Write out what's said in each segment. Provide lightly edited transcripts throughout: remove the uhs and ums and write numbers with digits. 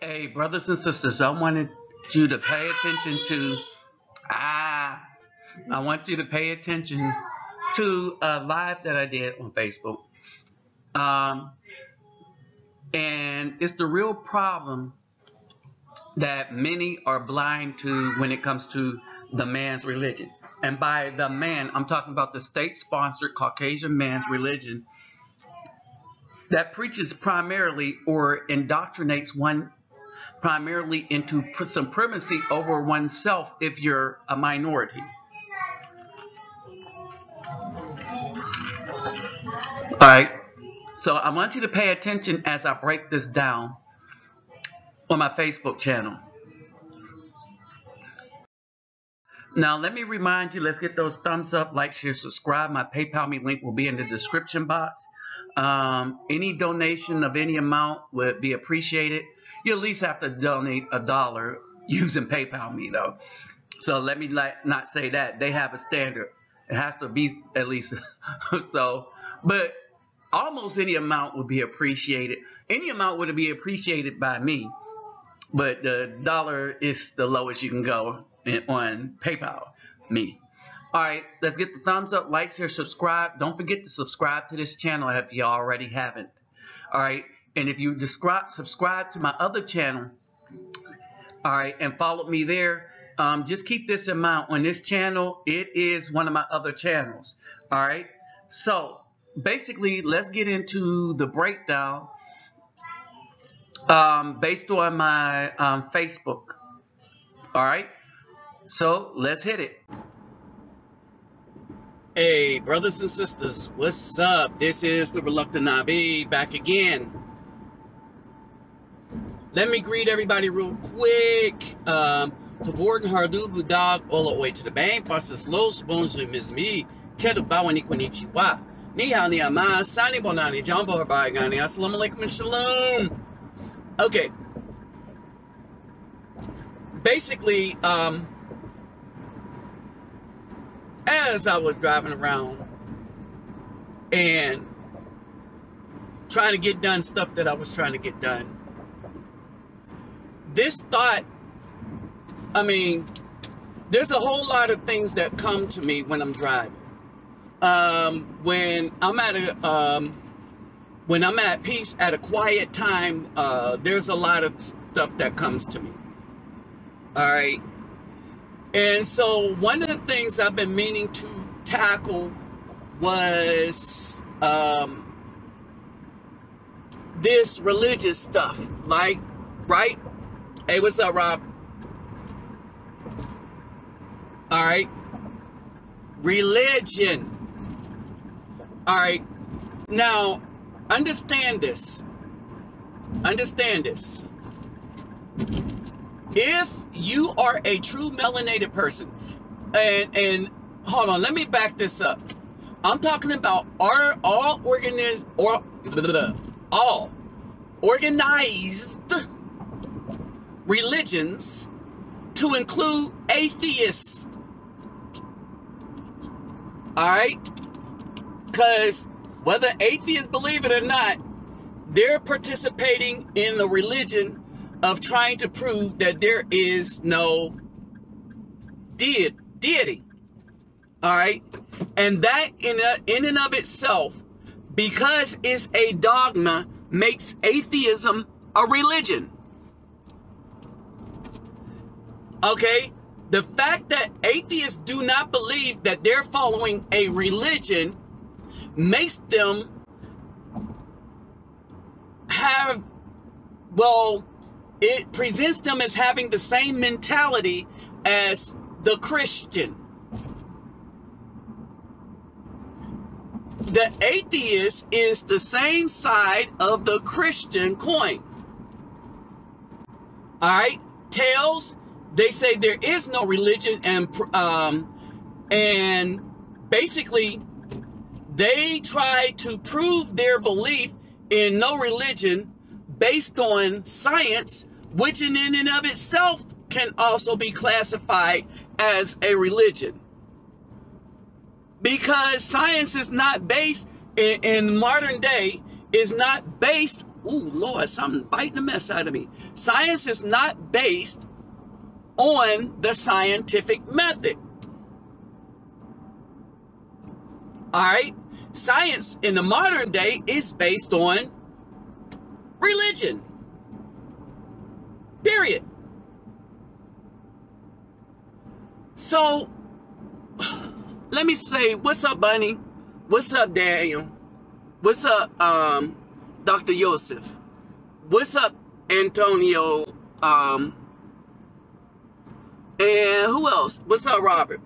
Hey, brothers and sisters, I wanted you to pay attention to ah, I want you to pay attention to a live that I did on Facebook. Um, and it's the real problem that many are blind to when it comes to the man's religion. And by the man, I'm talking about the state-sponsored Caucasian man's religion that preaches primarily or indoctrinates one primarily into supremacy over oneself if you're a minority. All right. So I want you to pay attention as I break this down on my Facebook channel. Now, let me remind you, let's get those thumbs up, like, share, subscribe. My PayPal me link will be in the description box. Any donation of any amount would be appreciated. You at least have to donate $1 using PayPal me, though. So let me not say that. They have a standard. It has to be at least so. But almost any amount would be appreciated. Any amount would be appreciated by me. But the dollar is the lowest you can go on PayPal me. All right, let's get the thumbs up, like, share, subscribe. Don't forget to subscribe to this channel if you already haven't. All right, and if you subscribe to my other channel, all right, and follow me there, just keep this in mind. On this channel, it is one of my other channels. All right, so basically, let's get into the breakdown based on my Facebook. All right, so let's hit it. Hey, brothers and sisters, what's up? This is the Reluctant Nabi back again. Let me greet everybody real quick. Pavorden Hardu Budag all the way to the bank. Passes Los Bonjour Miss Me. Kedu Bawani Konnichiwa. Ni hao ni ama. Sani Bonani. Jambo Habaigani. Assalamu alaikum and shalom. Okay. Basically, as I was driving around and trying to get done stuff that I was trying to get done, this thought, I mean, there's a whole lot of things that come to me when I'm driving. When I'm at peace, at a quiet time, there's a lot of stuff that comes to me. All right. And so one of the things I've been meaning to tackle was this religious stuff. Like, right? Hey, what's up, Rob? All right. Religion. All right. Now, understand this. Understand this. If you are a true melanated person, and hold on, let me back this up. I'm talking about all organized religions to include atheists. All right? Because whether atheists believe it or not, they're participating in the religion of trying to prove that there is no deity. All right? And that in and of itself, because it's a dogma, makes atheism a religion. Okay? The fact that atheists do not believe that they're following a religion makes them have, well, it presents them as having the same mentality as the Christian. The atheist is the same side of the Christian coin. All right? Tails, they say there is no religion, and basically they try to prove their belief in no religion based on science, which in and of itself can also be classified as a religion. Because science is not based, in modern day, is not based Ooh, Lord, something biting the mess out of me. Science is not based on the scientific method. All right? Science in the modern day is based on religion. Period. So, let me say, what's up, Bunny? What's up, Daniel? What's up, Dr. Yosef? What's up, Antonio? And who else? What's up, Robert?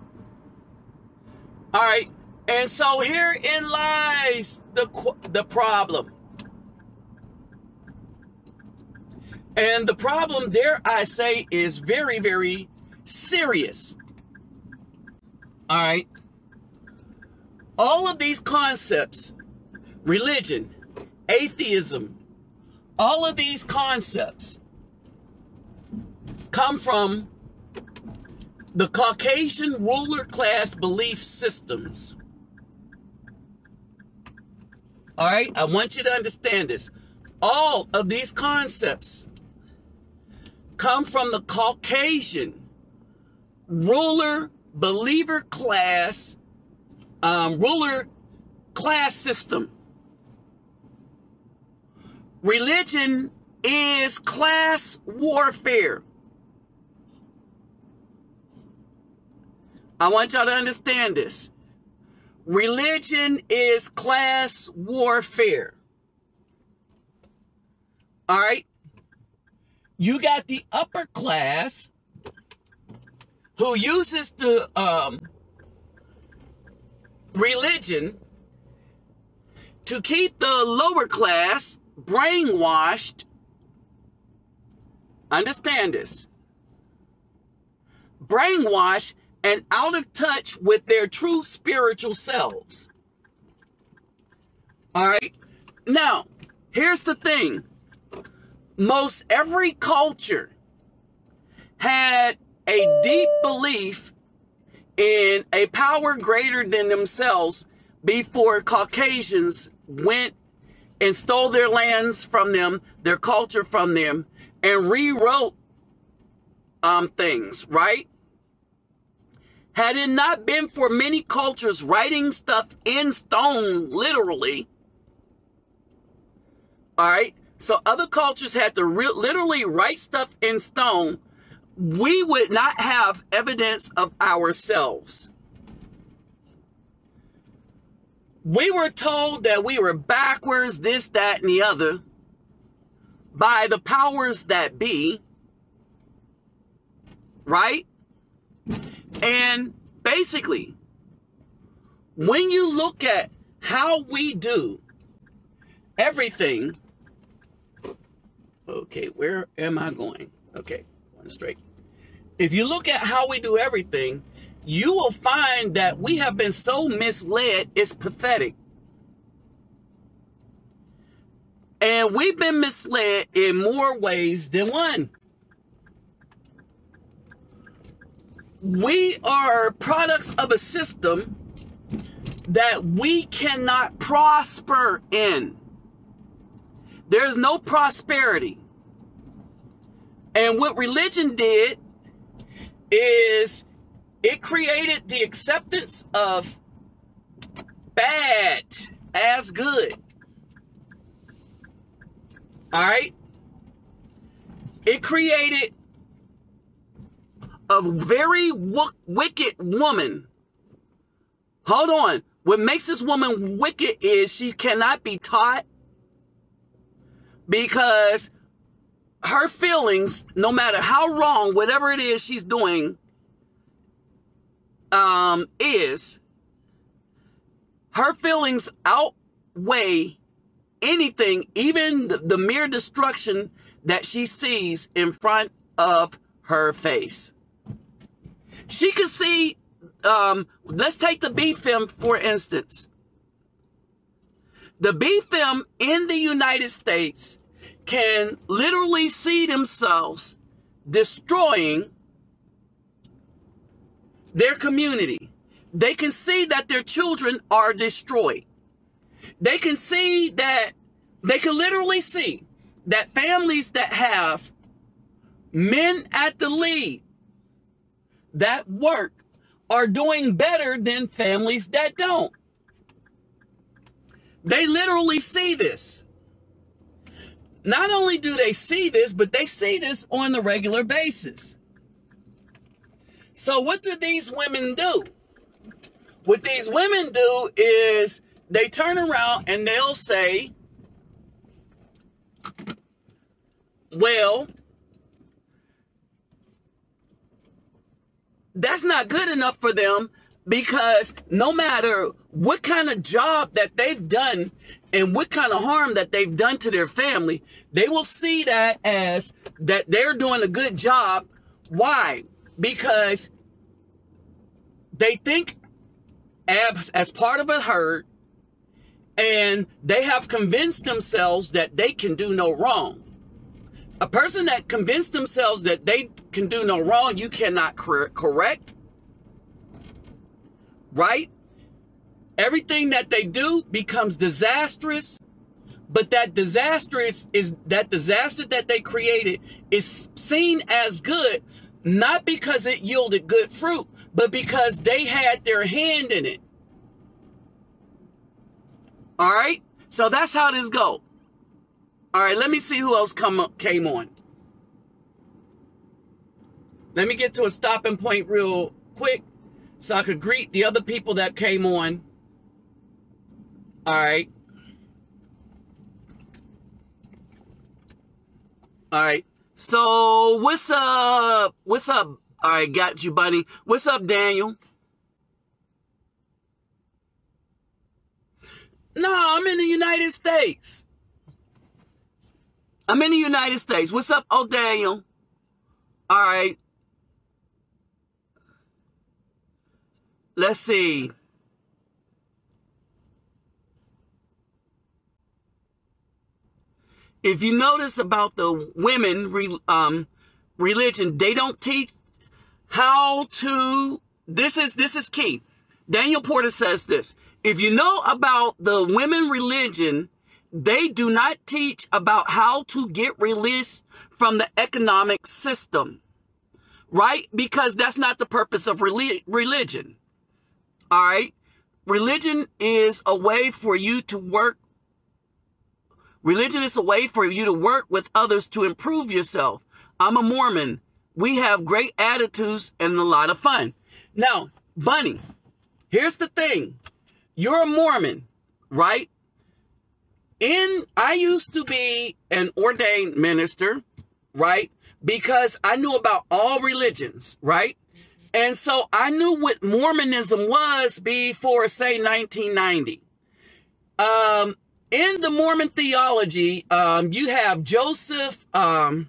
All right. And so herein lies the problem. And the problem, dare I say, is very, very serious. All right. All of these concepts, religion, atheism, all of these concepts come from the Caucasian ruler class belief systems. All right, I want you to understand this. All of these concepts come from the Caucasian ruler believer class, ruler class system. Religion is class warfare. I want y'all to understand this. Religion is class warfare. All right? You got the upper class who uses the religion to keep the lower class brainwashed. Understand this. Brainwashed and out of touch with their true spiritual selves. All right? Now, here's the thing. Most every culture had a deep belief in a power greater than themselves before Caucasians went and stole their lands from them, their culture from them, and rewrote things, right? Had it not been for many cultures writing stuff in stone, literally, all right, so other cultures had to literally write stuff in stone, we would not have evidence of ourselves. We were told that we were backwards, this, that, and the other, by the powers that be, right? And basically, when you look at how we do everything, okay, where am I going? Okay, one straight. If you look at how we do everything, you will find that we have been so misled, it's pathetic. And we've been misled in more ways than one. We are products of a system that we cannot prosper in. There's no prosperity. And what religion did is it created the acceptance of bad as good. All right? It created a very wicked woman. Hold on. What makes this woman wicked is she cannot be taught, because her feelings, no matter how wrong, whatever it is she's doing, is her feelings outweigh anything, even the mere destruction that she sees in front of her face. She can see, let's take the BFM for instance. The BFM in the United States can literally see themselves destroying their community. They can see that their children are destroyed. They can see that They can literally see that families that have men at the lead that work are doing better than families that don't. They literally see this. Not only do they see this, but they see this on the regular basis. So what do these women do? What these women do is they turn around and they'll say, well, that's not good enough for them, because no matter what kind of job that they've done and what kind of harm that they've done to their family, they will see that as that they're doing a good job. Why? Because they think as part of a herd, and they have convinced themselves that they can do no wrong. A person that convinced themselves that they can do no wrong, you cannot correct, right? Everything that they do becomes disastrous, but that disaster that they created is seen as good, not because it yielded good fruit, but because they had their hand in it. All right? So that's how this goes. All right, let me see who else came on. Let me get to a stopping point real quick so I could greet the other people that came on. All right. All right. So what's up? What's up? All right, got you, buddy. What's up, Daniel? No, I'm in the United States. I'm in the United States. What's up, oh, Daniel? All right. Let's see. If you notice about the women religion, they don't teach how to. This is key. Daniel Porter says this. If you know about the women religion, they do not teach about how to get released from the economic system, right? Because that's not the purpose of religion. All right. Religion is a way for you to work. Religion is a way for you to work with others to improve yourself. I'm a Mormon. We have great attitudes and a lot of fun. Now, Bunny, here's the thing. You're a Mormon, right? I used to be an ordained minister, right? Because I knew about all religions, right? And so I knew what Mormonism was before, say, 1990. In the Mormon theology, you have Joseph, all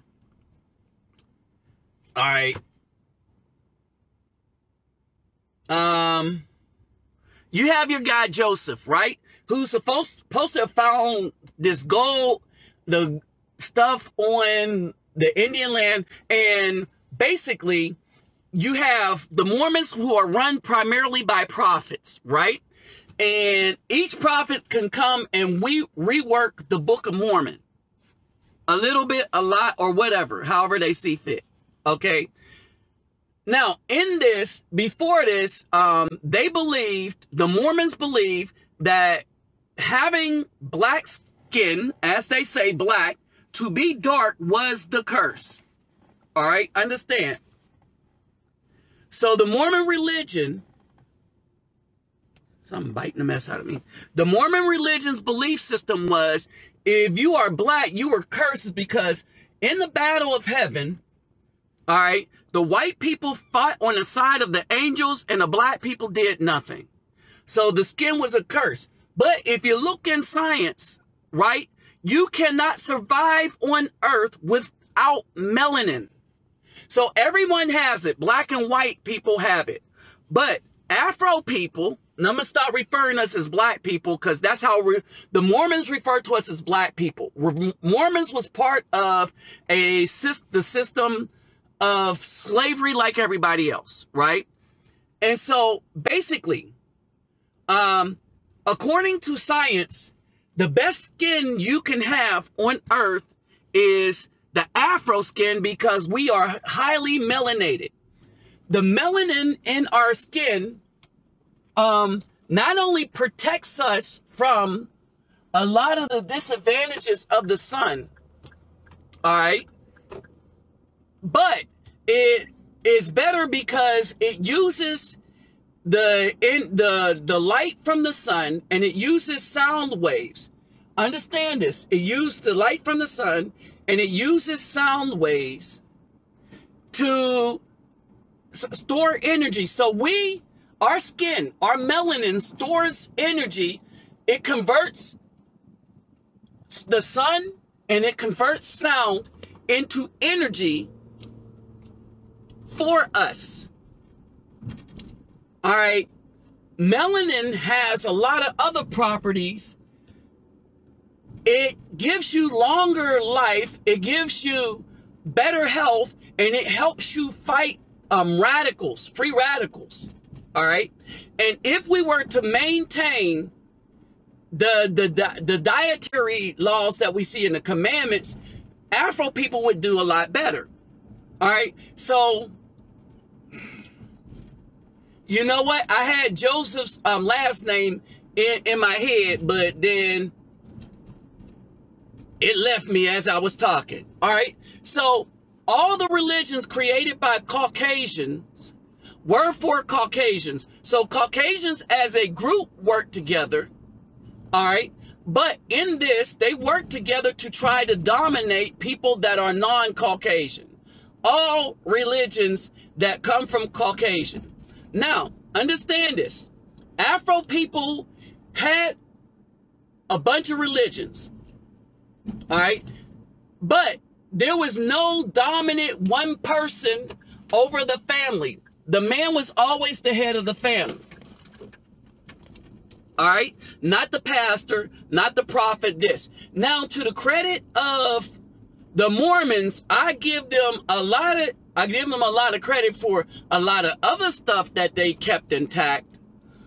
right. You have your guy Joseph, right? Who's supposed to have found this gold, the stuff on the Indian land. And basically, you have the Mormons who are run primarily by prophets, right? And each prophet can come and rework the Book of Mormon. A little bit, a lot, or whatever, however they see fit. Okay? Now, before this, the Mormons believed that having black skin, as they say, black, to be dark was the curse. All right? Understand? So the Mormon religion, something biting the mess out of me. The Mormon religion's belief system was, if you are black, you are cursed, because in the battle of heaven, all right, the white people fought on the side of the angels and the black people did nothing. So the skin was a curse. But if you look in science, right, you cannot survive on Earth without melanin. So everyone has it. Black and white people have it. But Afro people, and I'm going to stop referring to us as black people, because that's how the Mormons refer to us as black people. Mormons was part of the system of slavery like everybody else, right? And so basically, according to science, The best skin you can have on earth is the Afro skin, because we are highly melanated. The melanin in our skin not only protects us from a lot of the disadvantages of the sun, all right, but it is better because it uses the light from the sun, and it uses sound waves. Understand this. It uses the light from the sun, and it uses sound waves to store energy. So our skin, our melanin stores energy. It converts the sun and it converts sound into energy for us. All right. Melanin has a lot of other properties. It gives you longer life. It gives you better health, and it helps you fight radicals, free radicals. All right. And if we were to maintain the dietary laws that we see in the commandments, Afro people would do a lot better. All right. So, you know what? I had Joseph's last name in my head, but then it left me as I was talking. All right. So all the religions created by Caucasians were for Caucasians. So Caucasians as a group work together. All right. But in this, they work together to try to dominate people that are non-Caucasian. All religions that come from Caucasian. Now, understand this. Afro people had a bunch of religions. All right. But there was no dominant one person over the family. The man was always the head of the family. All right. Not the pastor, not the prophet, this. Now, to the credit of the Mormons, I give them a lot of credit for a lot of other stuff that they kept intact.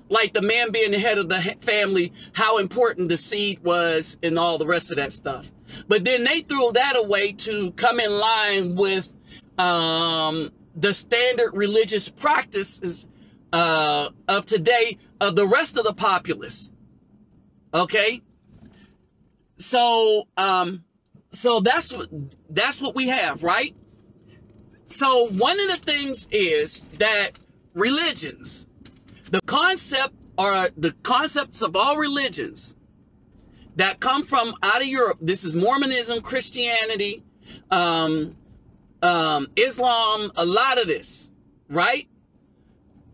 Like the man being the head of the family, how important the seed was, and all the rest of that stuff. But then they threw that away to come in line with the standard religious practices of today of the rest of the populace. Okay, so that's what we have, right? So one of the things is that religions, the concepts of all religions that come from out of Europe. This is Mormonism, Christianity, Islam, a lot of this, right?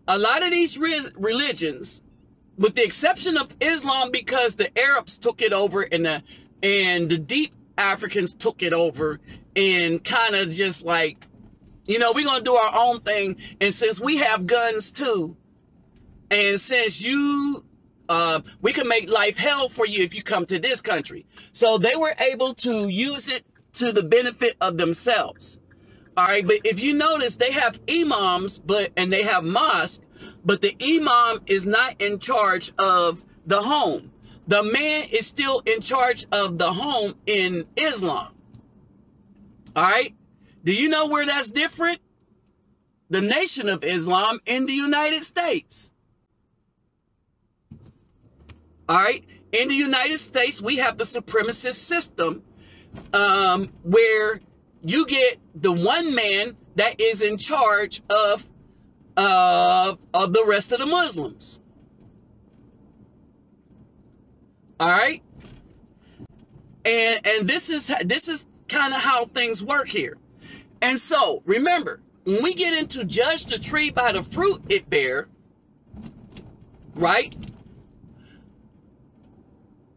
A lot of these religions, with the exception of Islam, because the Arabs took it over and the deep Africans took it over and kind of just like, you know, we're going to do our own thing. And since we have guns too, and since we can make life hell for you if you come to this country. So they were able to use it to the benefit of themselves. All right. But if you notice, they have imams, and they have mosques, but the imam is not in charge of the home. The man is still in charge of the home in Islam. All right. Do you know where that's different? The Nation of Islam in the United States. All right. In the United States, we have the supremacist system where you get the one man that is in charge of the rest of the Muslims. All right. And this is kind of how things work here. And so remember, when we get into judge the tree by the fruit it bear, right?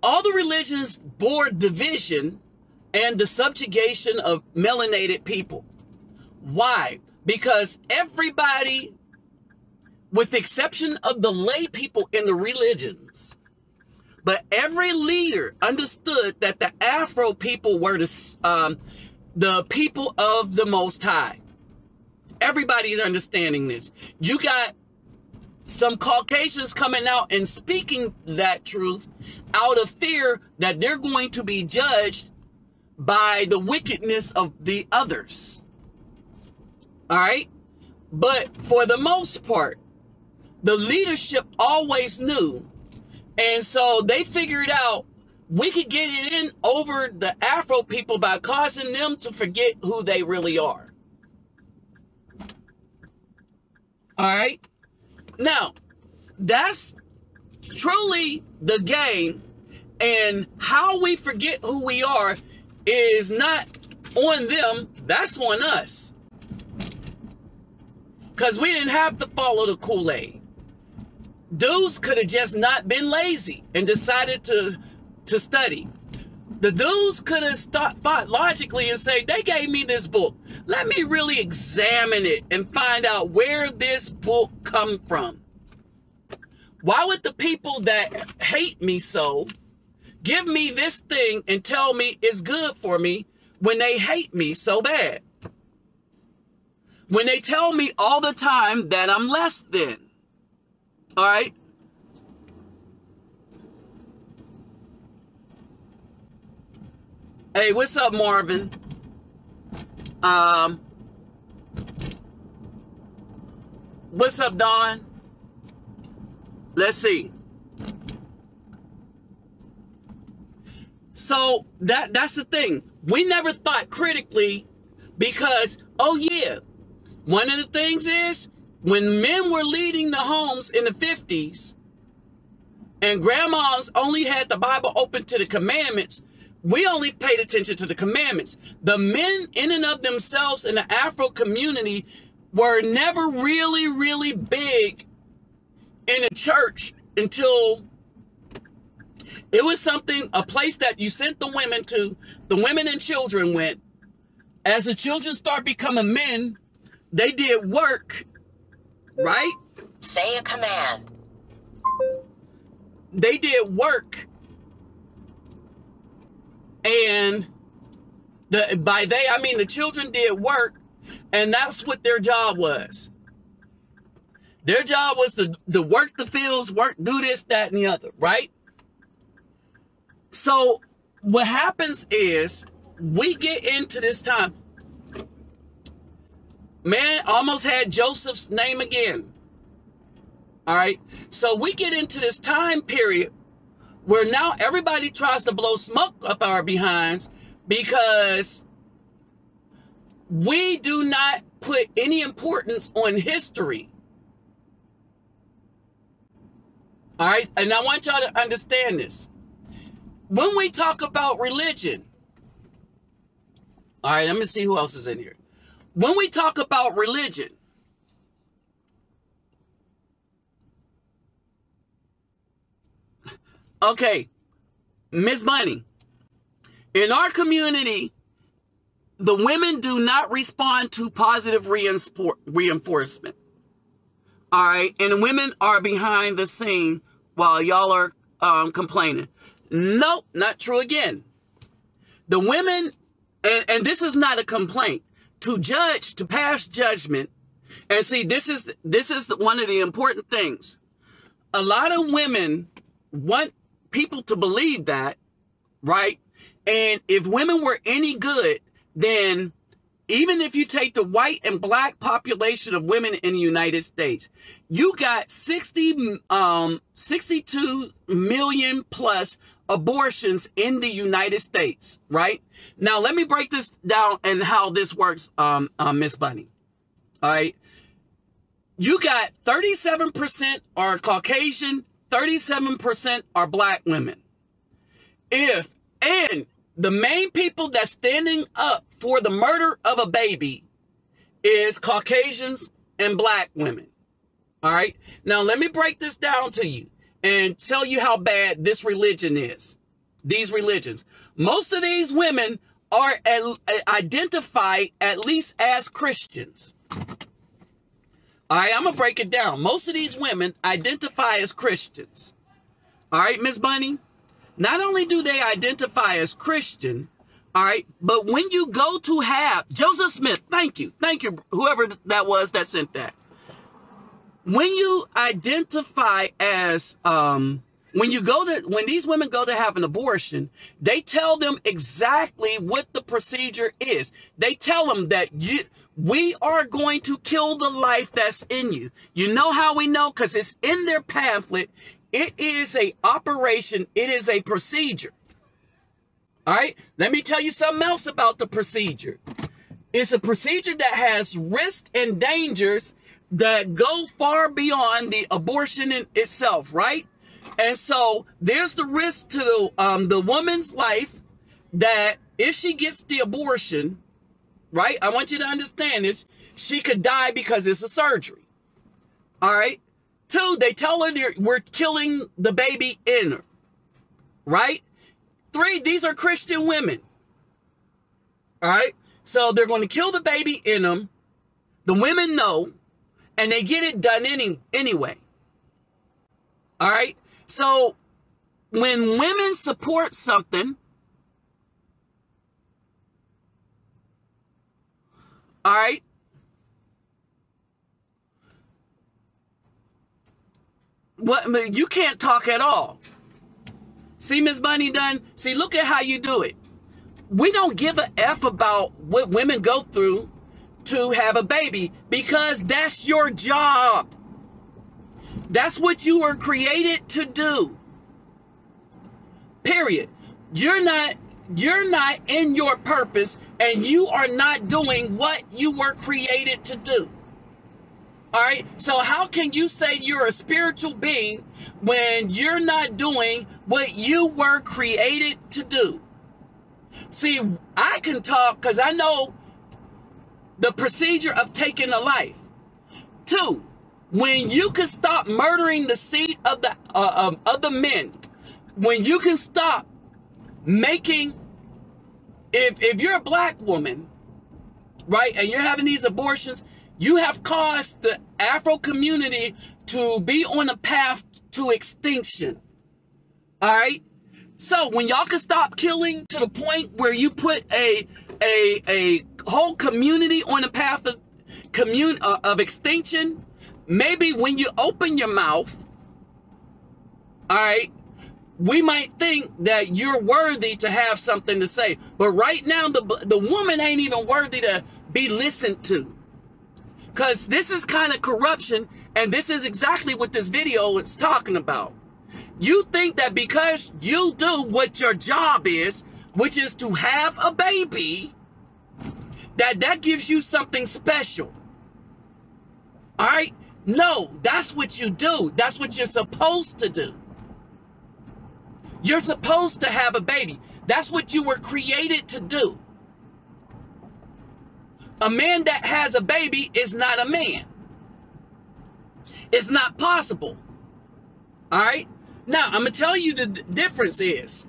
All the religions bore division and the subjugation of melanated people. Why? Because everybody, with the exception of the lay people in the religions, but every leader understood that the Afro people were the people of the Most High. Everybody is understanding this. You got some Caucasians coming out and speaking that truth out of fear that they're going to be judged by the wickedness of the others. All right? But for the most part, the leadership always knew. And so they figured out we could get it in over the Afro people by causing them to forget who they really are. All right? Now, that's truly the game, and how we forget who we are is not on them, that's on us. Because we didn't have to follow the Kool-Aid. Dudes could have just not been lazy and decided to study. The dudes could have thought logically and say, they gave me this book. Let me really examine it and find out where this book come from. Why would the people that hate me so give me this thing and tell me it's good for me when they hate me so bad? When they tell me all the time that I'm less than. All right? Hey, what's up, Marvin? What's up, Don? Let's see. So that's the thing. We never thought critically because, oh yeah, one of the things is when men were leading the homes in the 50s and grandmas only had the Bible open to the commandments, we only paid attention to the commandments. The men in and of themselves in the Afro community were never really, really big in the church until it was something, a place that you sent the women to, the women and children went. As the children start becoming men, they did work, right? Say a command. They did work. And by they, I mean the children did work, and that's what their job was. Their job was to work the fields, do this, that, and the other, right? So what happens is we get into this time. Man, almost had Joseph's name again. All right. So we get into this time period where now everybody tries to blow smoke up our behinds because we do not put any importance on history. All right. And I want y'all to understand this. When we talk about religion, all right, let me see who else is in here. When we talk about religion, okay, Miss Bunny, in our community, the women do not respond to positive reinforcement. All right, and the women are behind the scene while y'all are complaining. Nope, not true again. The women, and this is not a complaint, to judge, to pass judgment, and see, this is one of the important things. A lot of women want people to believe that, right? And if women were any good, then even if you take the white and black population of women in the United States, you got 62 million plus abortions in the United States, right? Now, let me break this down and how this works, Miss Bunny. All right. You got 37% are Caucasian, 37% are black women. And the main people that's standing up for the murder of a baby is Caucasians and black women. All right. Now, let me break this down to you and tell you how bad this religion is. These religions. Most of these women are identified at least as Christians. All right, I'm going to break it down. Most of these women identify as Christians. All right, Miss Bunny? Not only do they identify as Christian, all right, but when you go to have Joseph Smith, thank you, whoever that was that sent that. when you identify as when these women go to have an abortion, they tell them exactly what the procedure is. They tell them that we are going to kill the life that's in you. You know how we know? Because it's in their pamphlet. It is a operation. It is a procedure. All right. Let me tell you something else about the procedure. It's a procedure that has risks and dangers that go far beyond the abortion in itself, right? And so there's the risk to the woman's life that if she gets the abortion, right? I want you to understand this. She could die because it's a surgery. All right. 2, they tell her we're killing the baby in her, right? 3, these are Christian women. All right. So they're going to kill the baby in them. The women know, and they get it done anyway. All right. So when women support something, all right, you can't talk at all. See, Ms. Bunny Dunn? See, look at how you do it. We don't give a F about what women go through to have a baby because that's your job. That's what you were created to do. Period. You're not in your purpose, and you are not doing what you were created to do. All right. So how can you say you're a spiritual being when you're not doing what you were created to do? See, I can talk because I know the procedure of taking a life. 2, when you can stop murdering the seed of the men, when you can stop making, if you're a black woman, right, and you're having these abortions, you have caused the Afro community to be on a path to extinction. All right. So when y'all can stop killing to the point where you put a whole community on a path of extinction, maybe when you open your mouth, all right, we might think that you're worthy to have something to say. But right now, the woman ain't even worthy to be listened to. Because this is kind of corruption, and this is exactly what this video is talking about. You think that because you do what your job is, which is to have a baby, that gives you something special. All right? No, that's what you do. That's what you're supposed to do. You're supposed to have a baby. That's what you were created to do. A man that has a baby is not a man. It's not possible. All right? Now, I'm going to tell you the difference is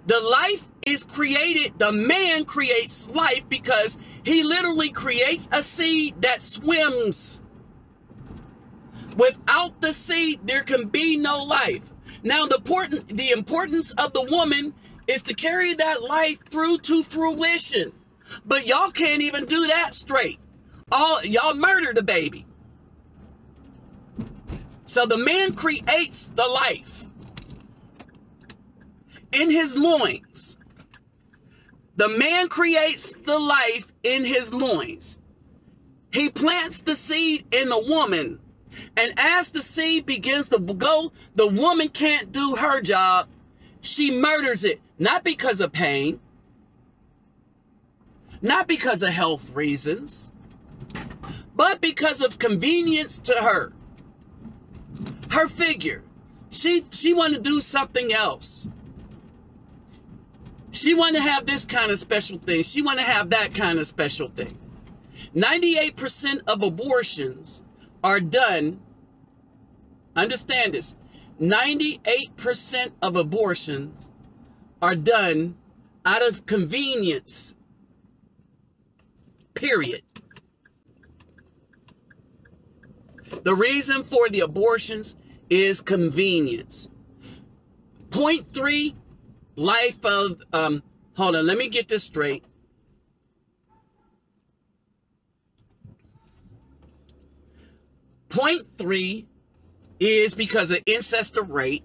the life is created, the man creates life because he literally creates a seed that swims. Without the seed, there can be no life. Now, the importance of the woman is to carry that life through to fruition. But y'all can't even do that straight. Y'all murder the baby. So the man creates the life in his loins. The man creates the life in his loins. He plants the seed in the woman. And as the seed begins to go, the woman can't do her job. She murders it, not because of pain, not because of health reasons, but because of convenience to her. Her figure. She want to do something else. She want to have this kind of special thing. She want to have that kind of special thing. 98% of abortions are done, understand this, 98% of abortions are done out of convenience, period. The reason for the abortions is convenience. Point 3, life of, hold on, let me get this straight. 0.3 is because of incest or rape.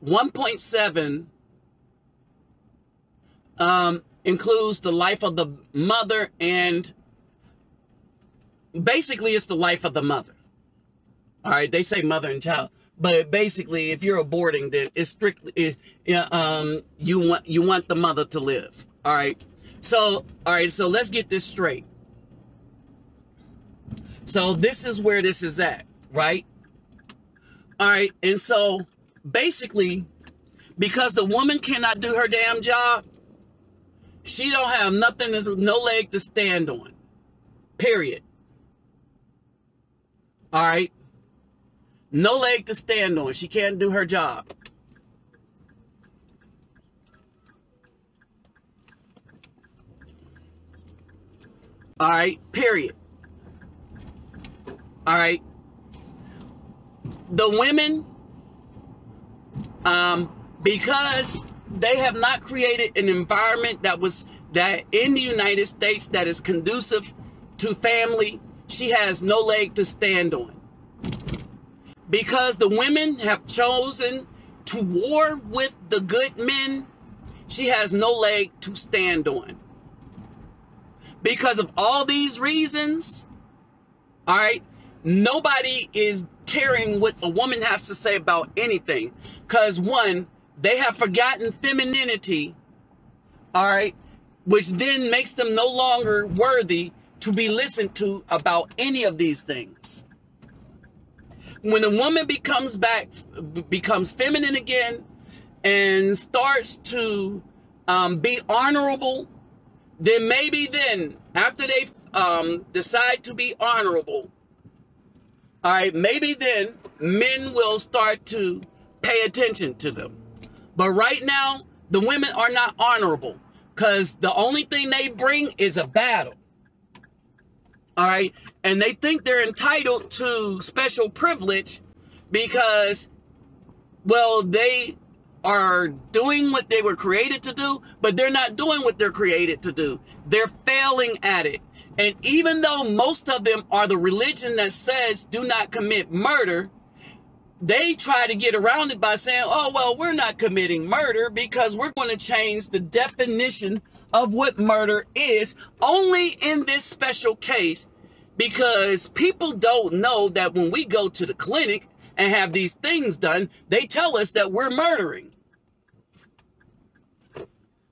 1.7 includes the life of the mother, and basically it's the life of the mother. All right, they say mother and child, but basically if you're aborting, then it's strictly you want the mother to live. All right, so let's get this straight. So this is where this is at, right? All right, and so basically, because the woman cannot do her damn job, she don't have nothing, no leg to stand on. Period. All right? No leg to stand on. She can't do her job. All right? Period. All right? The women, because they have not created an environment that in the United States that is conducive to family, she has no leg to stand on. Because the women have chosen to war with the good men, she has no leg to stand on. Because of all these reasons, all right, nobody is caring what a woman has to say about anything. Because one, they have forgotten femininity, all right, which then makes them no longer worthy to be listened to about any of these things. When a woman becomes feminine again and starts to be honorable, then maybe then, after they decide to be honorable, all right, maybe then men will start to pay attention to them. But right now, the women are not honorable because the only thing they bring is a battle. All right. And they think they're entitled to special privilege because, well, they are doing what they were created to do, but they're not doing what they're created to do. They're failing at it. And even though most of them are the religion that says do not commit murder, they try to get around it by saying, oh, well, we're not committing murder because we're going to change the definition of what murder is only in this special case, because people don't know that when we go to the clinic and have these things done, they tell us that we're murdering.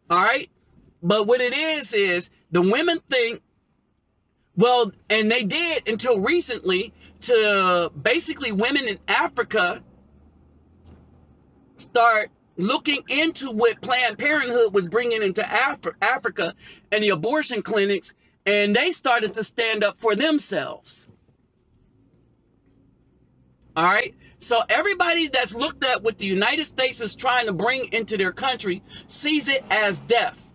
All right. But what it is the women think, well, and they did until recently, to basically women in Africa start looking into what Planned Parenthood was bringing into Africa and the abortion clinics, and they started to stand up for themselves. All right. So everybody that's looked at what the United States is trying to bring into their country sees it as death.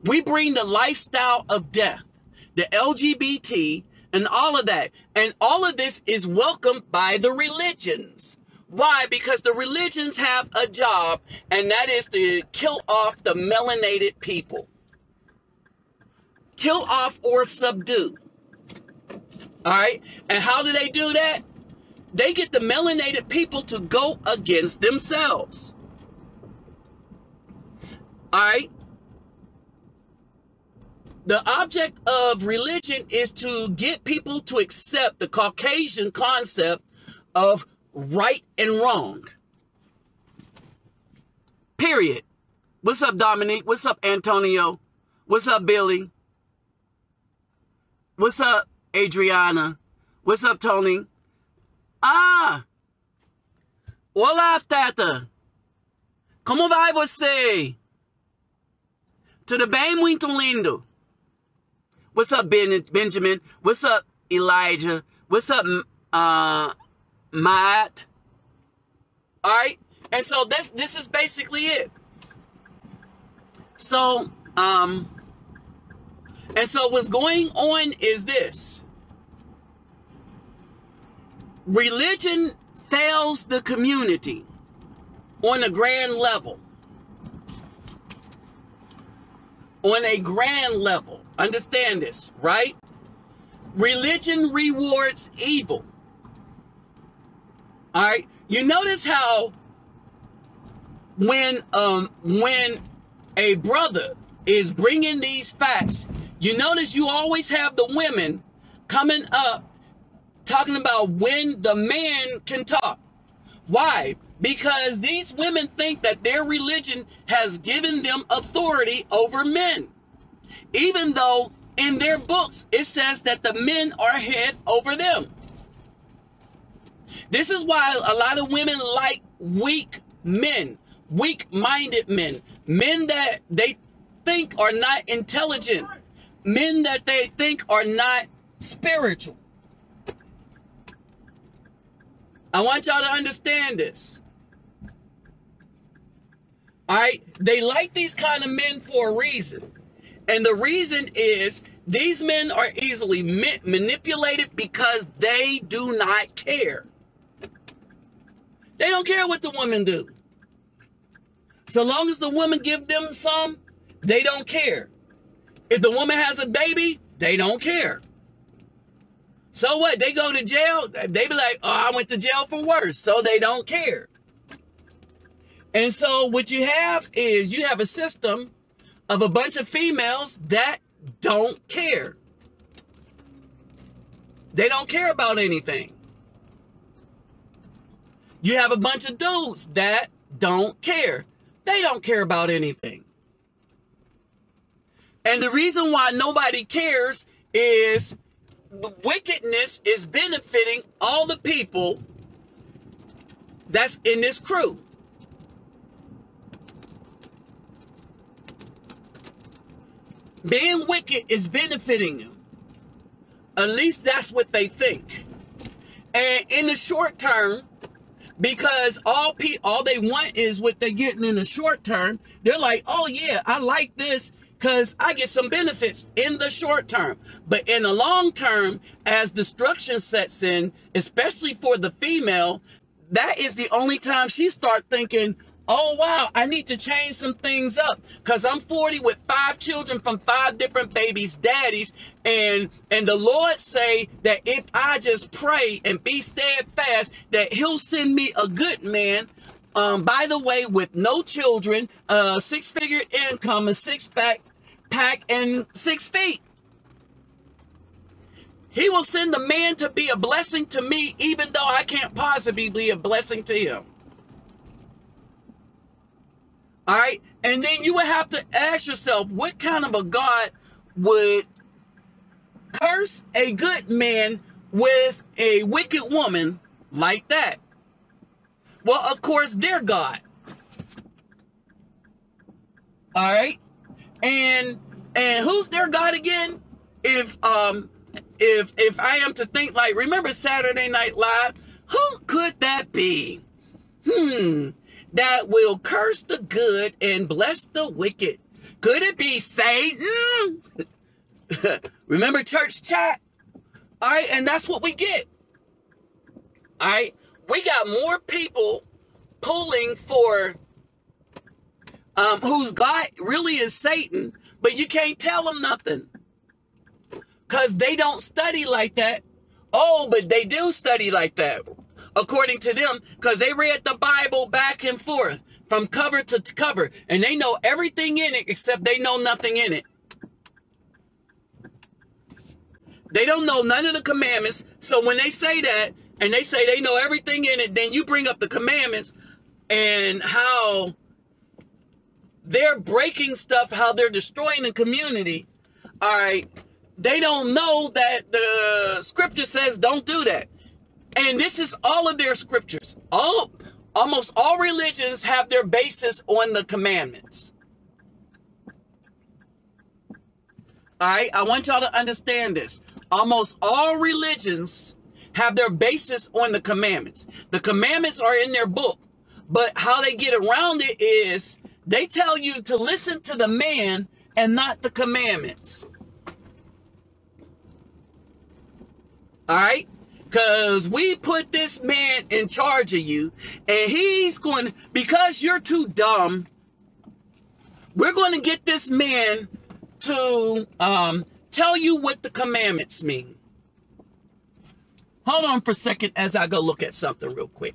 We bring the lifestyle of death, the LGBT, and all of that. And all of this is welcomed by the religions. Why? Because the religions have a job, and that is to kill off the melanated people. Kill off or subdue. All right? And how do they do that? They get the melanated people to go against themselves. All right? The object of religion is to get people to accept the Caucasian concept of right and wrong. Period. What's up, Dominique? What's up, Antonio? What's up, Billy? What's up, Adriana? What's up, Tony? Olá, Tata. Como vai você? Tudo bem, muito lindo? What's up, Benjamin? What's up, Elijah? What's up, Matt? All right. And so this is basically it. So, and so what's going on is this. Religion fails the community on a grand level. on a grand level. Understand this, right? Religion rewards evil. All right. You notice how when a brother is bringing these facts, you notice you always have the women coming up talking about when the man can talk. Why? Because these women think that their religion has given them authority over men, even though in their books it says that the men are head over them. This is why a lot of women like weak men, weak-minded men, men that they think are not intelligent, men that they think are not spiritual. I want y'all to understand this. All right? They like these kind of men for a reason. And the reason is these men are easily manipulated because they do not care. They don't care what the women do. So long as the woman give them some, they don't care. If the woman has a baby, they don't care. So what? They go to jail. They be like, oh, I went to jail for worse. So they don't care. And so what you have is you have a system of a bunch of females that don't care. They don't care about anything. You have a bunch of dudes that don't care. They don't care about anything. And the reason why nobody cares is the wickedness is benefiting all the people that's in this crew. Being wicked is benefiting them. At least that's what they think. And in the short term, because all they want is what they're getting in the short term, they're like, oh yeah, I like this because I get some benefits in the short term. But in the long term, as destruction sets in, especially for the female, that is the only time she starts thinking, oh wow, I need to change some things up because I'm 40 with 5 children from 5 different babies' daddies, and the Lord say that if I just pray and be steadfast, that He'll send me a good man. By the way, with no children, 6-figure income, a 6-pack, and 6 feet. He will send a man to be a blessing to me, even though I can't possibly be a blessing to him. All right. And then you would have to ask yourself, what kind of a God would curse a good man with a wicked woman like that? Well, of course, they're God. All right. And who's their God again? If I am to think like, remember Saturday Night Live? Who could that be? That will curse the good and bless the wicked. Could it be Satan? Remember church chat? All right, and that's what we get. All right, we got more people pulling for whose God really is Satan, but you can't tell them nothing because they don't study like that. Oh, but they do study like that, according to them, because they read the Bible back and forth from cover to cover, and they know everything in it except they know nothing in it. They don't know none of the commandments. So when they say that, and they say they know everything in it, then you bring up the commandments and how they're breaking stuff, how they're destroying the community. All right. They don't know that the scripture says don't do that. And this is all of their scriptures. Almost all religions have their basis on the commandments. All right. I want y'all to understand this. Almost all religions have their basis on the commandments. The commandments are in their book, but how they get around it is they tell you to listen to the man and not the commandments. All right? Because we put this man in charge of you, and he's because you're too dumb, we're going to get this man to tell you what the commandments mean. Hold on for a second as I go look at something real quick.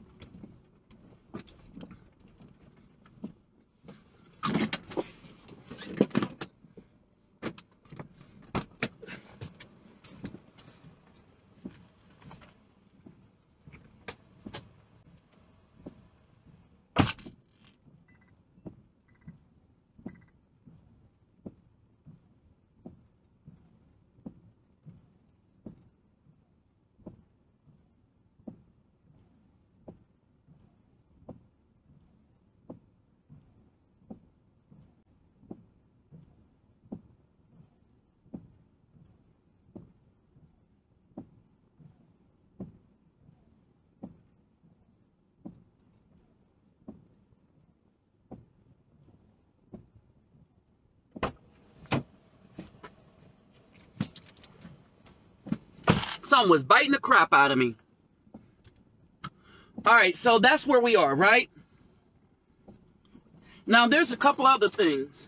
Something was biting the crap out of me. All right, so that's where we are, right? Now, there's a couple other things.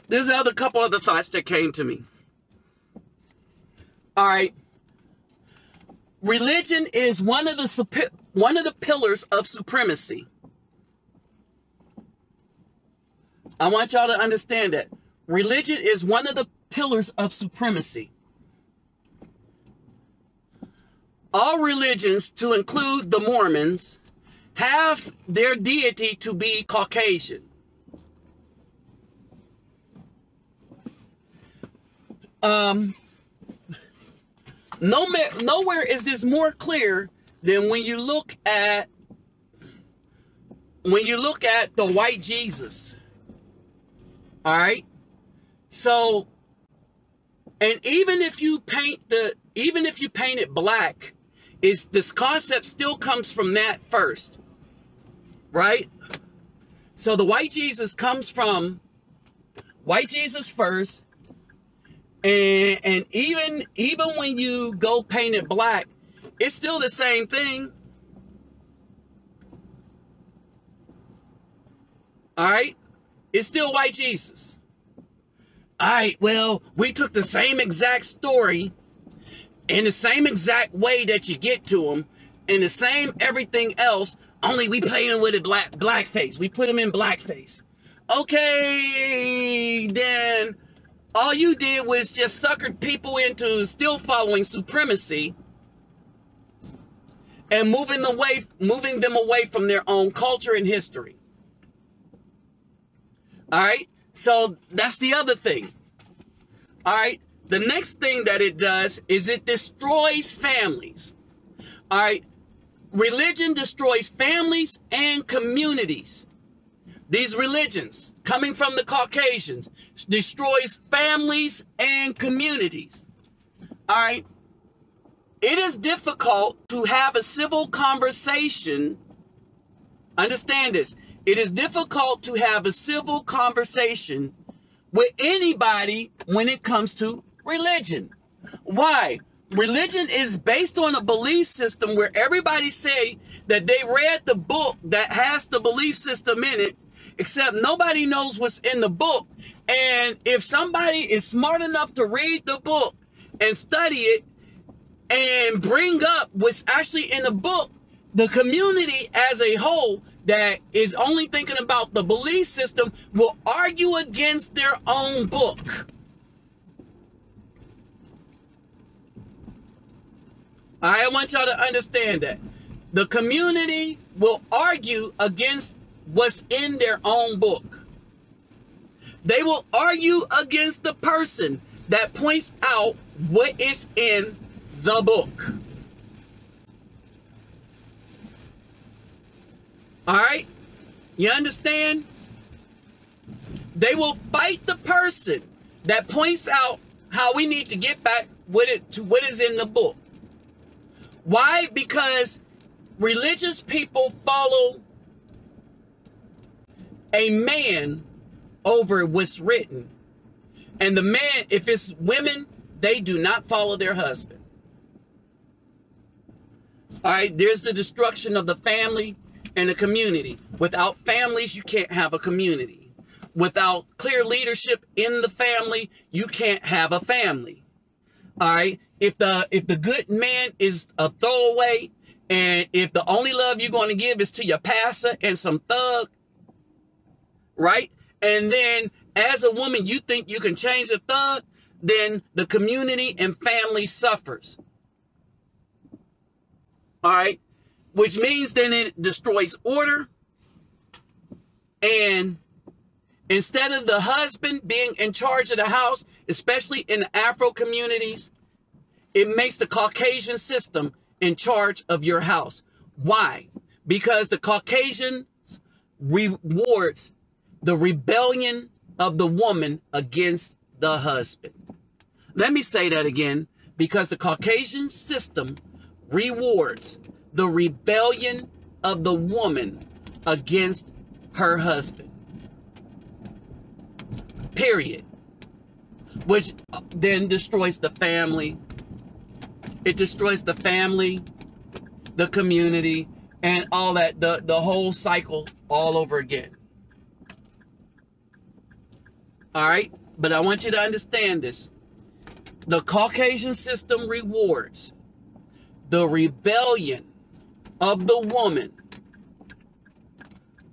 There's a couple other thoughts that came to me. All right. Religion is one of the pillars of supremacy. I want y'all to understand that. Religion is one of the pillars of supremacy. All religions, to include the Mormons, have their deity to be Caucasian. Nowhere is this more clear than when you look at the white Jesus. All right. So, and even if you paint it black, this concept still comes from that first, right? So the white Jesus comes from white Jesus first, and even when you go paint it black, it's still the same thing. All right, it's still white Jesus. All right, well, we took the same exact story in the same exact way that you get to them, in the same everything else, only we played him with a blackface. We put him in blackface. Okay, then all you did was just suckered people into still following supremacy and moving them away from their own culture and history. All right, so that's the other thing. All right. The next thing that it does is it destroys families. All right. Religion destroys families and communities. These religions, coming from the Caucasians, destroys families and communities. All right. It is difficult to have a civil conversation. Understand this. It is difficult to have a civil conversation with anybody when it comes to religion. Why? Religion is based on a belief system where everybody say that they read the book that has the belief system in it, except nobody knows what's in the book. And if somebody is smart enough to read the book and study it and bring up what's actually in the book, the community as a whole that is only thinking about the belief system will argue against their own book. I want y'all to understand that. The community will argue against what's in their own book. They will argue against the person that points out what is in the book. All right? You understand? They will fight the person that points out how we need to get back with it to what is in the book. Why? Because religious people follow a man over what's written. And the man, if it's women, they do not follow their husband. All right? There's the destruction of the family and a community. Without families, you can't have a community. Without clear leadership in the family, you can't have a family. All right. If the good man is a throwaway, and if the only love you're going to give is to your pastor and some thug, right? And then as a woman, you think you can change a thug, then the community and family suffers. All right. Which means then it destroys order. And instead of the husband being in charge of the house, especially in the Afro communities, it makes the Caucasian system in charge of your house. Why? Because the Caucasian rewards the rebellion of the woman against the husband. Let me say that again. Because the Caucasian system rewards the rebellion of the woman against her husband. Period. Which then destroys the family. It destroys the family, the community, and all that, the whole cycle all over again. All right? But I want you to understand this. The Caucasian system rewards the rebellion of the woman,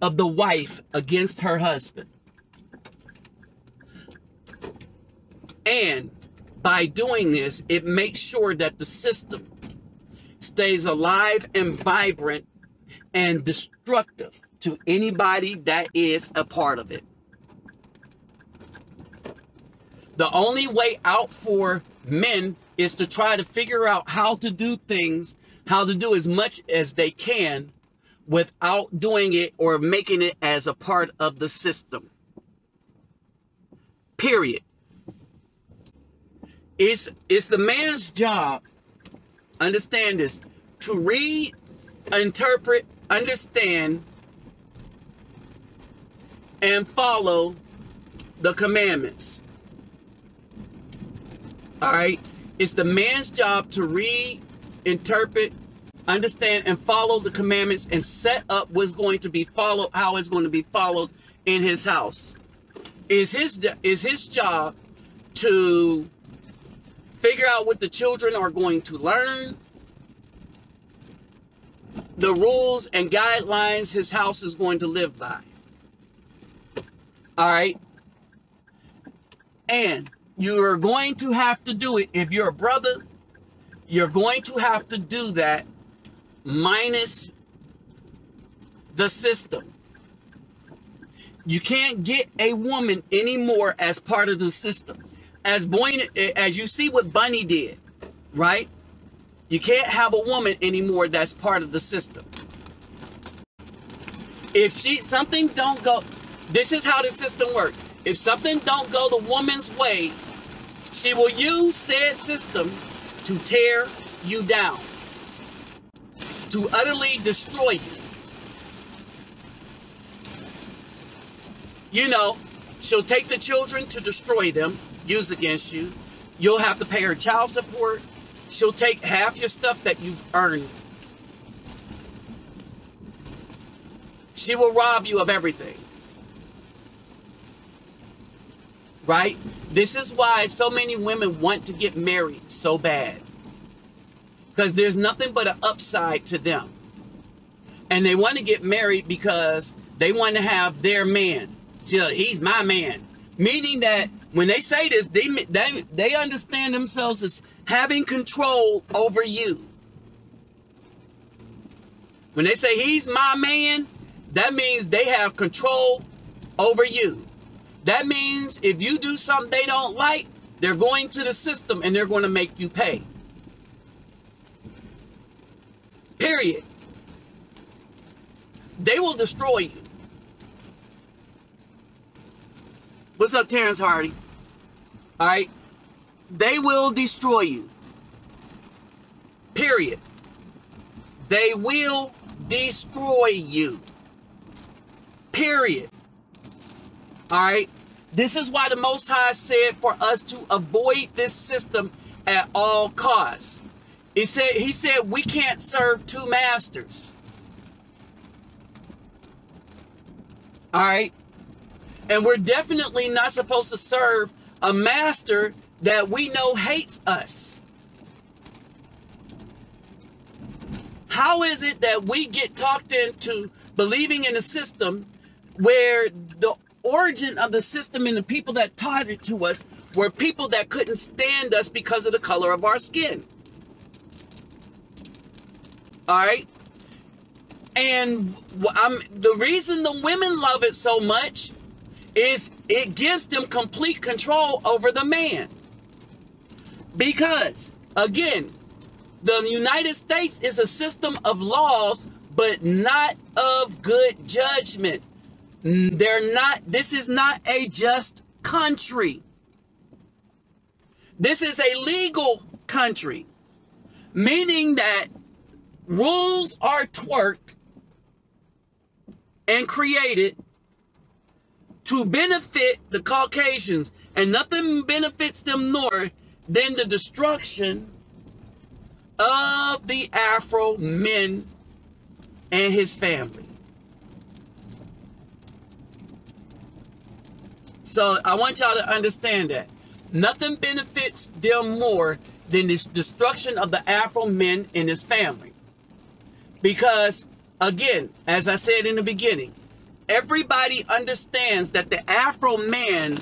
of the wife against her husband. And by doing this, it makes sure that the system stays alive and vibrant and destructive to anybody that is a part of it. The only way out for men is to try to figure out how to do things, how to do as much as they can without doing it or making it as a part of the system. Period. It's the man's job, understand this, to read, interpret, understand, and follow the commandments. All right? It's the man's job to read, interpret, understand, and follow the commandments and set up what's going to be followed, how it's going to be followed in his house. Is his job to figure out what the children are going to learn, the rules and guidelines his house is going to live by. All right? And you are going to have to do it. If you're a brother, you're going to have to do that minus the system. You can't get a woman anymore as part of the system. As you see what Bunny did, right? You can't have a woman anymore that's part of the system. If something don't go, this is how the system works. If something don't go the woman's way, she will use said system to tear you down, to utterly destroy you. You know, she'll take the children to destroy them, use against you. You'll have to pay her child support. She'll take half your stuff that you've earned. She will rob you of everything. Right? This is why so many women want to get married so bad. Because there's nothing but an upside to them. And they want to get married because they want to have their man. He's my man. Meaning that when they say this, they understand themselves as having control over you. When they say he's my man, that means they have control over you. That means if you do something they don't like, they're going to the system and they're going to make you pay. Period. They will destroy you. What's up, Terrence Hardy? All right? They will destroy you. Period. They will destroy you. Period. All right? This is why the Most High said for us to avoid this system at all costs. He said we can't serve two masters. All right? And we're definitely not supposed to serve a master that we know hates us. How is it that we get talked into believing in a system where the origin of the system and the people that taught it to us were people that couldn't stand us because of the color of our skin? All right? And the reason the women love it so much is it gives them complete control over the man. Because, again, the United States is a system of laws, but not of good judgment. This is not a just country. This is a legal country, meaning that rules are twerked and created to benefit the Caucasians, and nothing benefits them more than the destruction of the Afro men and his family. So I want y'all to understand that. Nothing benefits them more than this destruction of the Afro men and his family. Because, again, as I said in the beginning, everybody understands that the Afro man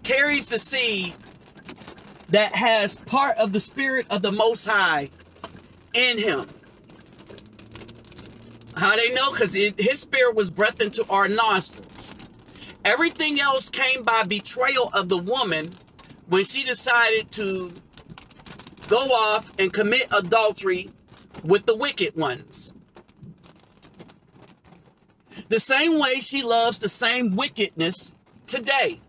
carries the seed that has part of the spirit of the Most High in him. How they know? Because his spirit was breathed into our nostrils. Everything else came by betrayal of the woman when she decided to go off and commit adultery with the wicked ones. The same way she loves the same wickedness today.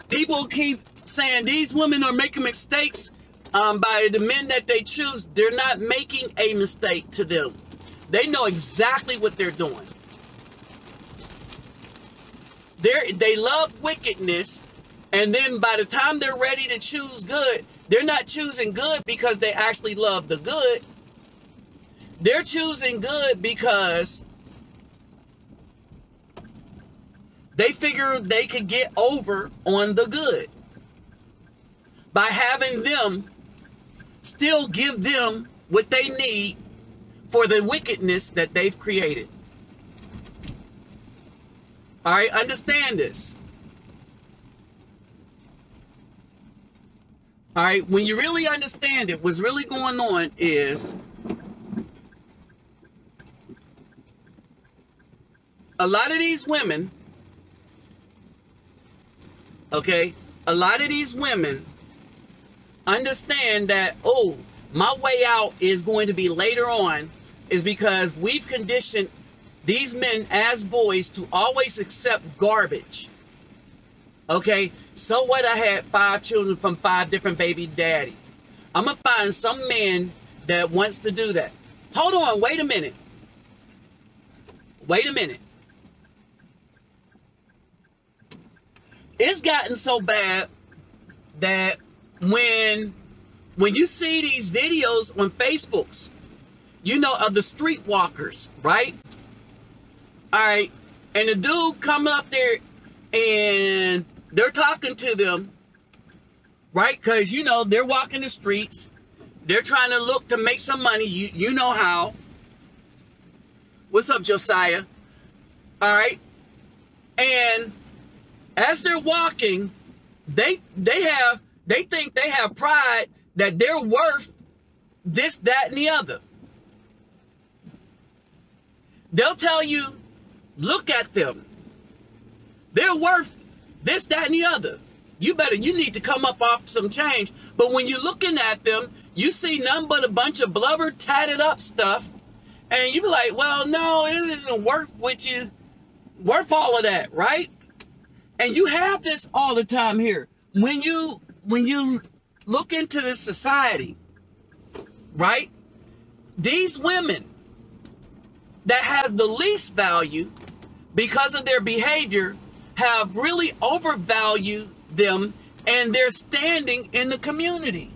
People keep saying these women are making mistakes by the men that they choose. They're not making a mistake to them. They know exactly what they're doing. They love wickedness, and then by the time they're ready to choose good, they're not choosing good because they actually love the good. They're choosing good because they figure they could get over on the good by having them still give them what they need for the wickedness that they've created. All right, understand this. All right, when you really understand it, what's really going on is a lot of these women, okay, a lot of these women understand that, oh, my way out is going to be later on, is because we've conditioned these men as boys to always accept garbage. Okay, so what? I had 5 children from 5 different baby daddies. I'm going to find some man that wants to do that. Hold on, wait a minute. Wait a minute. It's gotten so bad that when you see these videos on Facebooks, you know, of the streetwalkers, right? All right, and the dude come up there and they're talking to them, right? Because, you know, they're walking the streets. They're trying to look to make some money. You know how. What's up, Josiah? All right. And as they're walking, they think they have pride that they're worth this, that, and the other. They'll tell you, look at them. They're worth this, that, and the other. You need to come up off some change. But when you're looking at them, you see nothing but a bunch of blubber, tatted up stuff. And you be like, well, no, it isn't worth all of that, right? And you have this all the time here. When you look into this society, right? These women that has the least value because of their behavior have really overvalued them and their standing in the community.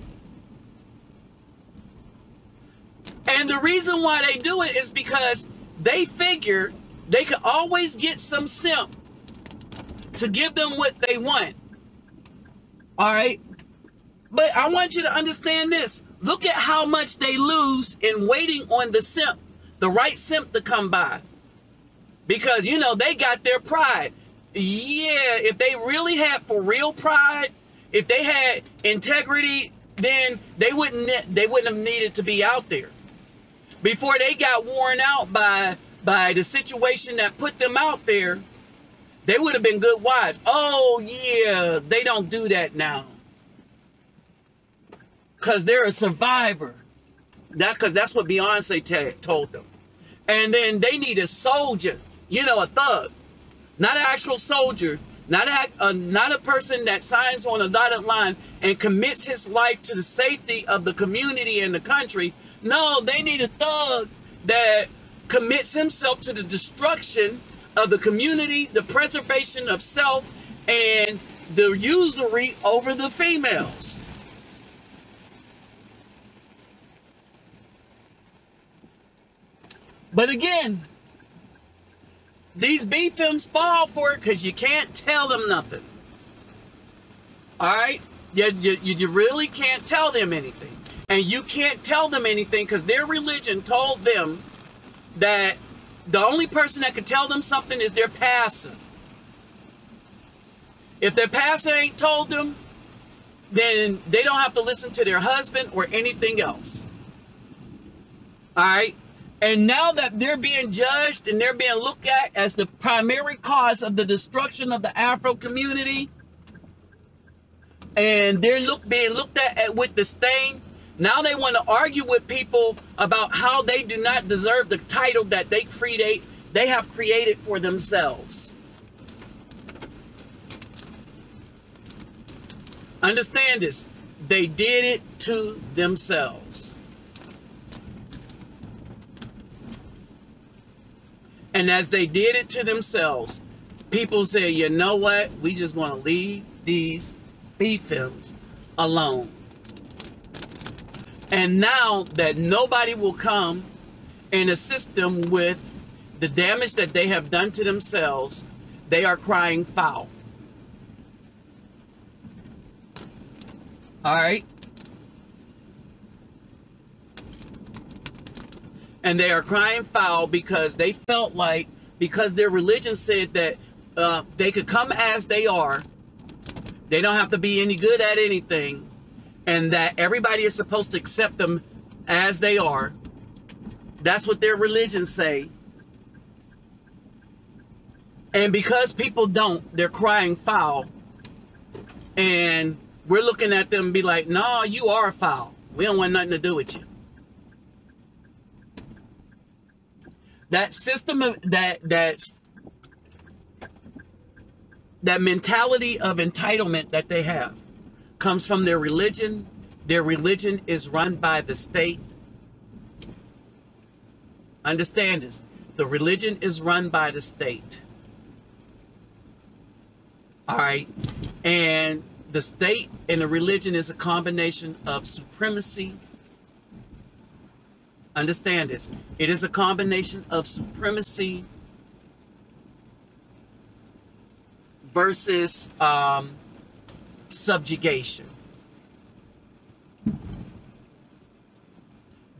And the reason why they do it is because they figure They can always get some simp to give them what they want. All right? But I want you to understand this. Look at how much they lose in waiting on the simp, the right simp to come by. Because, you know, they got their pride. Yeah, if they really had for real pride, if they had integrity, then they wouldn't have needed to be out there. Before they got worn out by the situation that put them out there, they would have been good wives. Oh, yeah, they don't do that now. Because they're a survivor. Because that's what Beyonce told them. And then they need a soldier, you know, a thug. Not an actual soldier. Not a person that signs on a dotted line and commits his life to the safety of the community and the country. No, they need a thug that commits himself to the destruction of the community, the preservation of self, and the usury over the females. But again, these B-films fall for it because you can't tell them nothing. All right? You really can't tell them anything. And you can't tell them anything because their religion told them that the only person that can tell them something is their pastor. If their pastor ain't told them, then they don't have to listen to their husband or anything else. All right? And now that they're being judged and they're being looked at as the primary cause of the destruction of the Afro community, and they're being looked at with disdain, now they want to argue with people about how they do not deserve the title that they have created for themselves. Understand this. They did it to themselves. And as they did it to themselves, people say, you know what? We just want to leave these B-films alone. And now that nobody will come and assist them with the damage that they have done to themselves, they are crying foul. All right? And they are crying foul because they felt like, because their religion said that they could come as they are, they don't have to be any good at anything, and that everybody is supposed to accept them as they are. That's what their religions say. And because people don't, they're crying foul. And we're looking at them and be like, no, you are foul. We don't want nothing to do with you. That system of that mentality of entitlement that they have comes from their religion. Their religion is run by the state. Understand this. The religion is run by the state. All right. And the state and the religion is a combination of supremacy. Understand this. It is a combination of supremacy versus subjugation.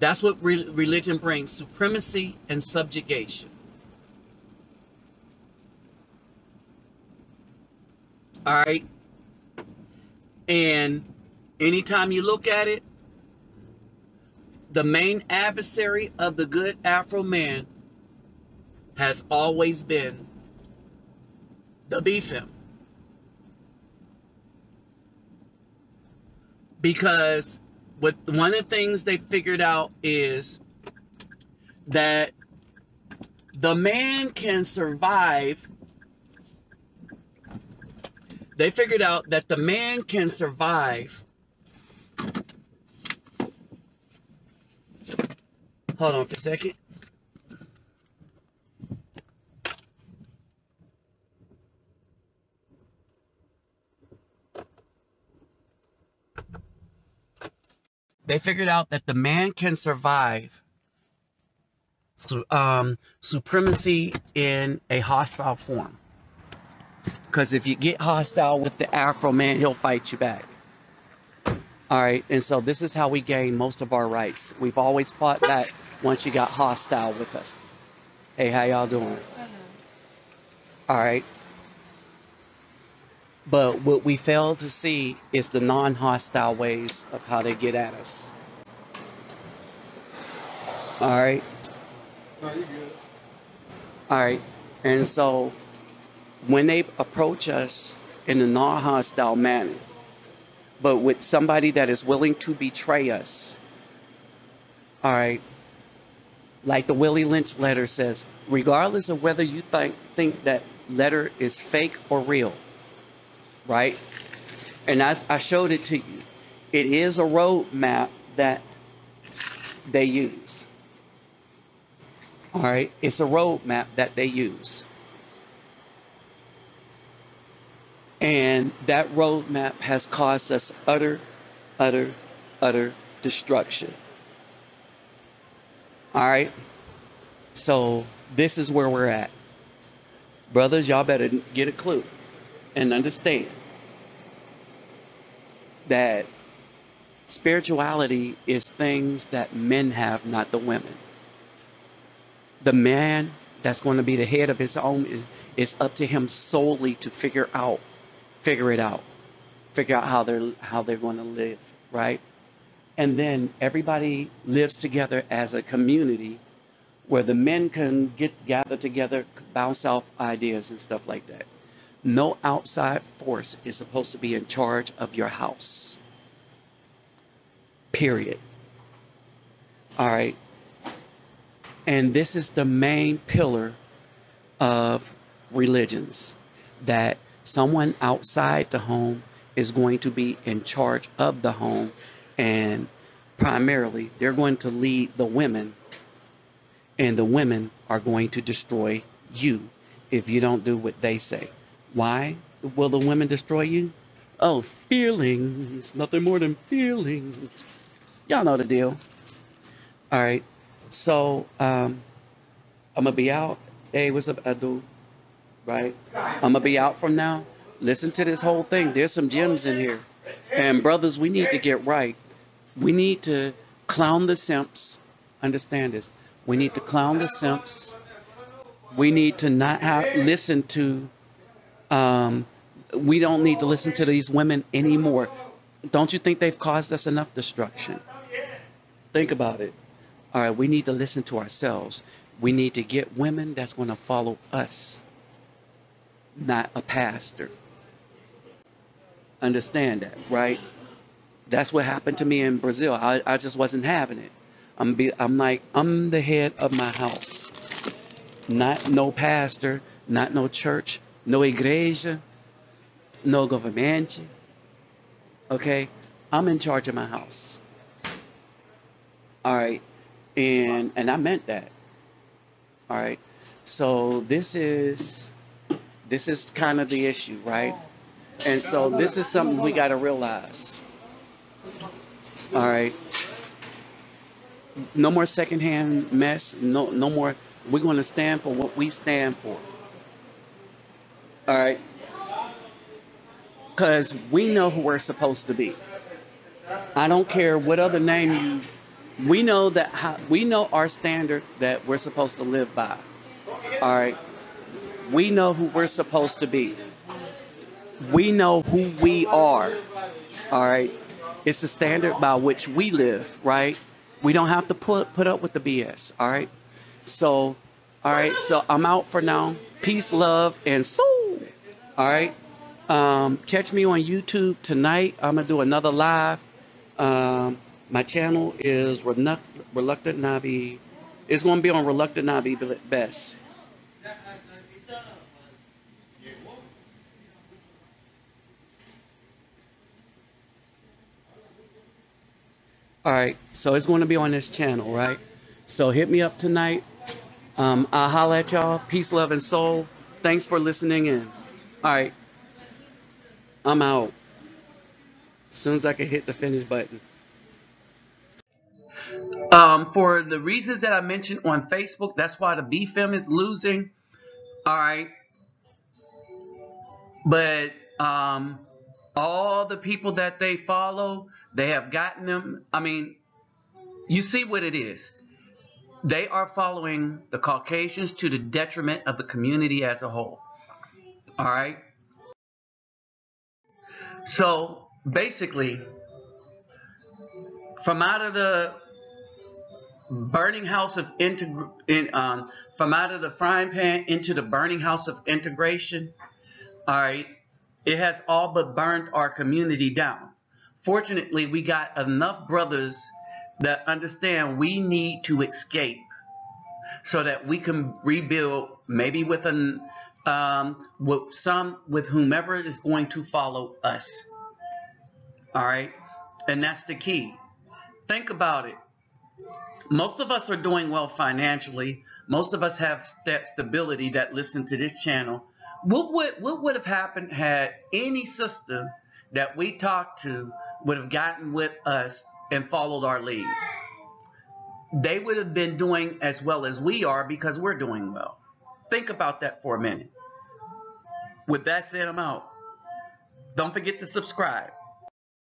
That's what religion brings, supremacy and subjugation. All right? And anytime you look at it, the main adversary of the good Afro man has always been the B-film. Because one of the things they figured out is that the man can survive. They figured out that the man can survive. Hold on for a second. They figured out that the man can survive supremacy in a hostile form. Because if you get hostile with the Afro man, he'll fight you back. All right, and so this is how we gain most of our rights. We've always fought back once you got hostile with us. Hey, how y'all doing? All right. But what we fail to see is the non-hostile ways of how they get at us. All right. No, you good. All right. And so when they approach us in a non-hostile manner, but with somebody that is willing to betray us, all right, like the Willie Lynch letter says, regardless of whether you think that letter is fake or real, right? And I showed it to you. It is a roadmap that they use. All right, it's a roadmap that they use. And that roadmap has caused us utter destruction. All right, so this is where we're at. Brothers, y'all better get a clue and understand that spirituality is things that men have, not the women. The man that's going to be the head of his home is up to him solely to figure it out how they're going to live, right? And then everybody lives together as a community where the men can gather together, bounce off ideas and stuff like that. No outside force is supposed to be in charge of your house. Period. All right. And this is the main pillar of religions, that someone outside the home is going to be in charge of the home, and primarily they're going to lead the women, and the women are going to destroy you if you don't do what they say. Why will the women destroy you? Oh, feelings, nothing more than feelings. Y'all know the deal. All right. So, I'm going to be out. Hey, what's up, Adu? Right? I'm going to be out from now. Listen to this whole thing. There's some gems in here. And brothers, we need to get right. We need to clown the simps. Understand this. We need to clown the simps. We need to not listen to, we don't need to listen to these women anymore. Don't you think they've caused us enough destruction? Think about it. All right, we need to listen to ourselves. We need to get women that's going to follow us, not a pastor. Understand that, right? That's what happened to me in Brazil. I just wasn't having it. I'm like, I'm the head of my house. Not no pastor, not no church, no igreja, no government. Okay? I'm in charge of my house. All right. And I meant that. All right. So this is kind of the issue, right? And so this is something we got to realize. All right. No more secondhand mess. No more. We're going to stand for what we stand for. All right. Because we know who we're supposed to be. I don't care what other name you. We know we know our standard that we're supposed to live by. All right. We know who we're supposed to be. We know who we are. All right. It's the standard by which we live, right? We don't have to put up with the BS. All right. So, all right. So I'm out for now. Peace, love, and soul. All right. Catch me on YouTube tonight. I'm gonna do another live. My channel is Reluctant Nabi. It's going to be on Reluctant Nabi Best. All right, so it's going to be on this channel, right? So hit me up tonight. I'll holla at y'all. Peace, love, and soul. Thanks for listening in. All right, I'm out. As soon as I can hit the finish button. For the reasons that I mentioned on Facebook, that's why the BFM is losing. All right. But all the people that they follow, they have gotten them. I mean, you see what it is. They are following the Caucasians to the detriment of the community as a whole. All right. So basically, from out of the burning house of from out of the frying pan into the burning house of integration, all right, it has all but burned our community down. Fortunately, we got enough brothers that understand we need to escape so that we can rebuild, maybe with with whomever is going to follow us. All right, and that's the key. Think about it. Most of us are doing well financially. Most of us have that stability that listen to this channel. What would have happened had any sister that we talked to would have gotten with us and followed our lead? They would have been doing as well as we are because we're doing well. Think about that for a minute. With that said, I'm out. Don't forget to subscribe.